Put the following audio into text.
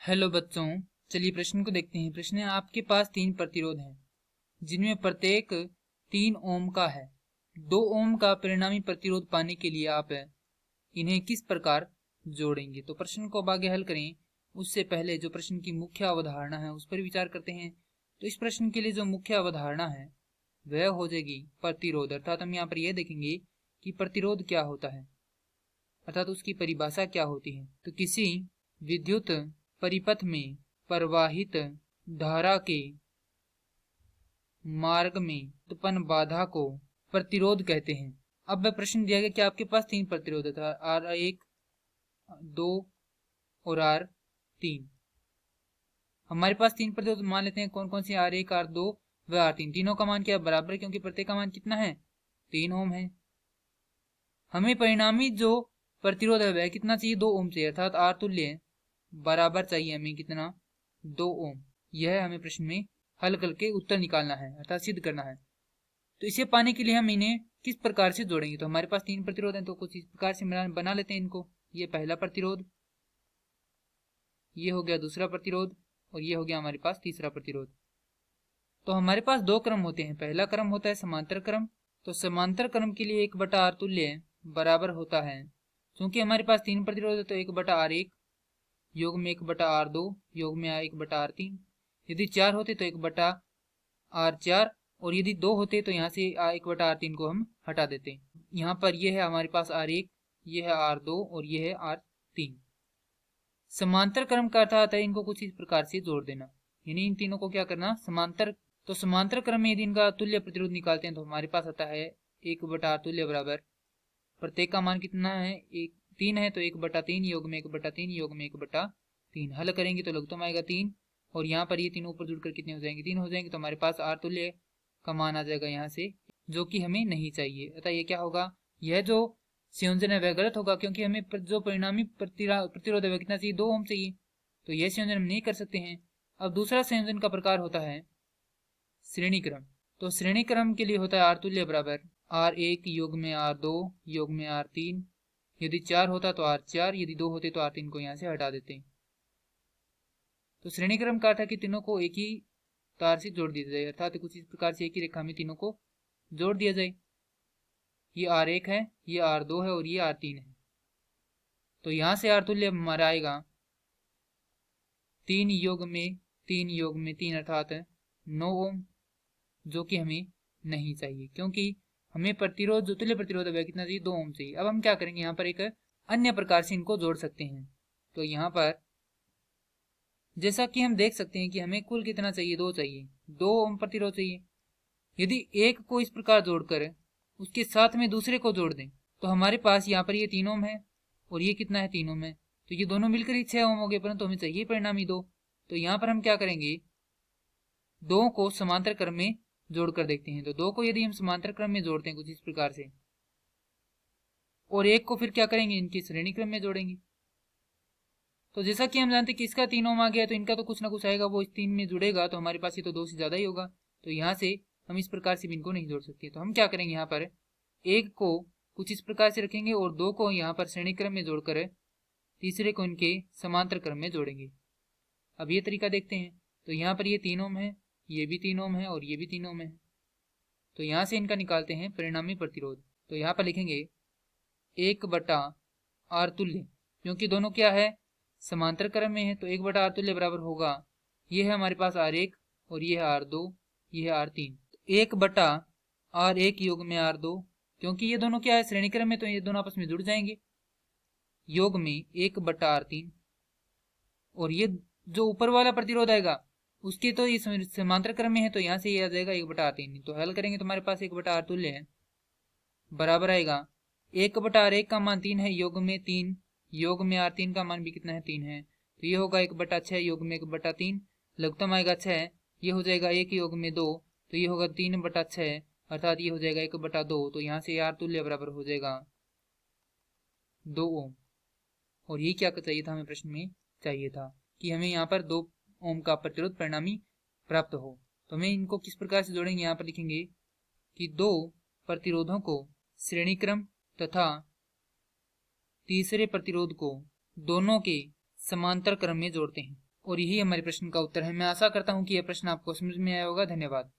Hello बच्चों, चलिए प्रश्न को देखते हैं। प्रश्न है, आपके पास 3 प्रतिरोध हैं जिनमें प्रत्येक 3 ओम का है। 2 ओम का परिणामी प्रतिरोध पाने के लिए आप इन्हें किस प्रकार जोड़ेंगे। तो प्रश्न को अब आगे हल करें उससे पहले जो प्रश्न की मुख्य अवधारणा है उस पर विचार करते हैं। तो इस प्रश्न के लिए जो मुख्य अवधारणा है वह हो जाएगी प्रतिरोध। अर्थात हम यहाँ पर यह देखेंगे कि प्रतिरोध क्या होता है, अर्थात उसकी परिभाषा क्या होती है। तो किसी विद्युत परिपथ में प्रवाहित धारा के मार्ग में उत्पन्न बाधा को प्रतिरोध कहते हैं। अब वह प्रश्न दिया गया कि आपके पास 3 प्रतिरोध था, R1, 2 और R3। हमारे पास 3 प्रतिरोध मान लेते हैं। कौन कौन से? R1, R2 व R3। तीनों का मान क्या बराबर है, क्योंकि प्रत्येक का मान कितना है? 3 ओम है। हमें परिणामी जो प्रतिरोध है वह कितना चाहिए? 2 ओम चाहिए, अर्थात R तुल्य बराबर चाहिए हमें कितना? 2 ओम। यह हमें प्रश्न में हल करके उत्तर निकालना है, अर्थात सिद्ध करना है। तो इसे पाने के लिए हम इन्हें किस प्रकार से जोड़ेंगे। तो हमारे पास 3 प्रतिरोध हैं, तो कुछ इस प्रकार से बना लेते हैं इनको। ये पहला प्रतिरोध, ये हो गया दूसरा प्रतिरोध, और ये हो गया हमारे पास तीसरा प्रतिरोध। तो हमारे पास 2 क्रम होते हैं। पहला क्रम होता है समांतर क्रम। तो समांतर क्रम के लिए 1/R तुल्य बराबर होता है, क्योंकि हमारे पास 3 प्रतिरोध है तो 1/R1 योग में 1/R2 योग में 1/R3। यदि 4 होते तो 1/R4, और यदि 2 होते तो यहाँ से 1/R3 को हम हटा देते। यहाँ पर यह है हमारे पास R1, यह है R2 और यह है R3। समांतर क्रम का अर्थ आता है इनको कुछ इस प्रकार से जोड़ देना, यानी इन तीनों को क्या करना? समांतर। तो समांतर क्रम में यदि इनका तुल्य प्रतिरोध निकालते हैं तो हमारे पास आता है 1/R तुल्य बराबर, प्रत्येक का मान कितना है? 3 है, तो 1/3 योग में 1/3 योग में 1/3। हल करेंगे तो लघुत्तम आएगा 3, और यहाँ पर ये तीनों ऊपर जुड़कर कितने हो जाएंगे? 3 हो जाएंगे। तो हमारे पास R तुल्य का मान आ जाएगा यहाँ से, जो कि हमें नहीं चाहिए। अतः ये क्या होगा? यह जो संयोजन है वह गलत होगा, क्योंकि हमें जो परिणामी प्रतिरोध है वह कितना चाहिए? 2 ओम चाहिए। तो यह संयोजन हम नहीं कर सकते हैं। अब दूसरा संयोजन का प्रकार होता है श्रेणी क्रम। तो श्रेणी क्रम के लिए होता है R तुल्य बराबर R1 योग में R2 योग में R3। यदि 4 होता तो R4, यदि 2 होते तो R3 को यहाँ से हटा देते। तो श्रेणी क्रम का अर्थ है कि तीनों को एक ही तार से जोड़ दिया जाए, अर्थात कुछ इस प्रकार से एक ही रेखा में तीनों को जोड़ दिया जाए। ये R1 है, ये R2 है और ये R3 है। तो यहाँ से R तुल्य हमारा आएगा 3 योग में 3 योग में 3, अर्थात 9 ओम, जो कि हमें नहीं चाहिए, क्योंकि हमें प्रतिरोध जो तुल्य प्रतिरोध है कितना चाहिए? 2 ओम चाहिए। अब हम क्या करेंगे? यहाँ पर एक अन्य प्रकार से इनको जोड़ सकते हैं। तो यहाँ पर जैसा कि हम देख सकते हैं कि हमें कुल कितना चाहिए? 2 चाहिए, 2 ओम प्रतिरोध चाहिए। यदि एक को इस प्रकार जोड़कर उसके साथ में दूसरे को जोड़ दें तो हमारे पास यहाँ पर ये 3 ओम है और ये कितना है? 3 ओम है। तो ये दोनों मिलकर ही 6 ओम हो गए, परंतु हमें चाहिए परिणामी 2। तो यहाँ पर हम क्या करेंगे? 2 को समांतर क्रम में जोड़कर देखते हैं। तो 2 को यदि हम समांतर क्रम में जोड़ते हैं कुछ इस प्रकार से, और 1 को फिर क्या करेंगे? इनकी श्रेणी क्रम में जोड़ेंगे। तो जैसा कि हम जानते हैं कि इसका 3 ओम आ गया, तो इनका तो कुछ ना कुछ आएगा, वो इस 3 में जुड़ेगा, तो हमारे पास ये तो 2 से ज्यादा ही होगा। तो यहाँ से हम इस प्रकार से भी इनको नहीं जोड़ सकते। तो हम क्या करेंगे? यहाँ पर 1 को कुछ इस प्रकार से रखेंगे और 2 को यहाँ पर श्रेणी क्रम में जोड़कर तीसरे को इनके समांतर क्रम में जोड़ेंगे। अब ये तरीका देखते हैं। तो यहाँ पर ये 3 ओम है, ये भी 3 ओम है और ये भी 3 ओम है। तो यहाँ से इनका निकालते हैं परिणामी प्रतिरोध। तो यहाँ पर लिखेंगे 1/R तुल्य, क्योंकि दोनों क्या है? समांतर क्रम में है, तो 1/R तुल्य बराबर होगा, ये है हमारे पास R1 और ये है R2, ये है R3। 1/R1 योग में R2, क्योंकि ये दोनों क्या है? श्रेणी क्रम में, तो ये दोनों आपस में जुड़ जाएंगे, योग में 1/R3। और ये जो ऊपर वाला प्रतिरोध आएगा उसके तो ये समांतर क्रम में है, तो यहाँ से ये आ जाएगा 1/R3। तो हल करेंगे तो हमारे पास 1/R तुल्य है बराबर आएगा 1/R1 का मान 3 है, योग में 3, योग में R3 का मान भी कितना है? 3 है। तो ये होगा 1/6 योग में 1/3, लघुत्तम आएगा 6, ये हो जाएगा 1 योग में 2, तो ये होगा 3/6, अर्थात ये हो जाएगा 1/2। तो यहाँ से R तुल्य बराबर हो जाएगा 2 ओम। और ये क्या चाहिए था? हमें प्रश्न में चाहिए था कि हमें यहाँ पर 2 ओम का प्रतिरोध परिणामी प्राप्त हो। तो हमें इनको किस प्रकार से जोड़ेंगे? यहाँ पर लिखेंगे कि 2 प्रतिरोधों को श्रेणी क्रम तथा तीसरे प्रतिरोध को दोनों के समांतर क्रम में जोड़ते हैं। और यही हमारे प्रश्न का उत्तर है। मैं आशा करता हूँ कि यह प्रश्न आपको समझ में आया होगा। धन्यवाद।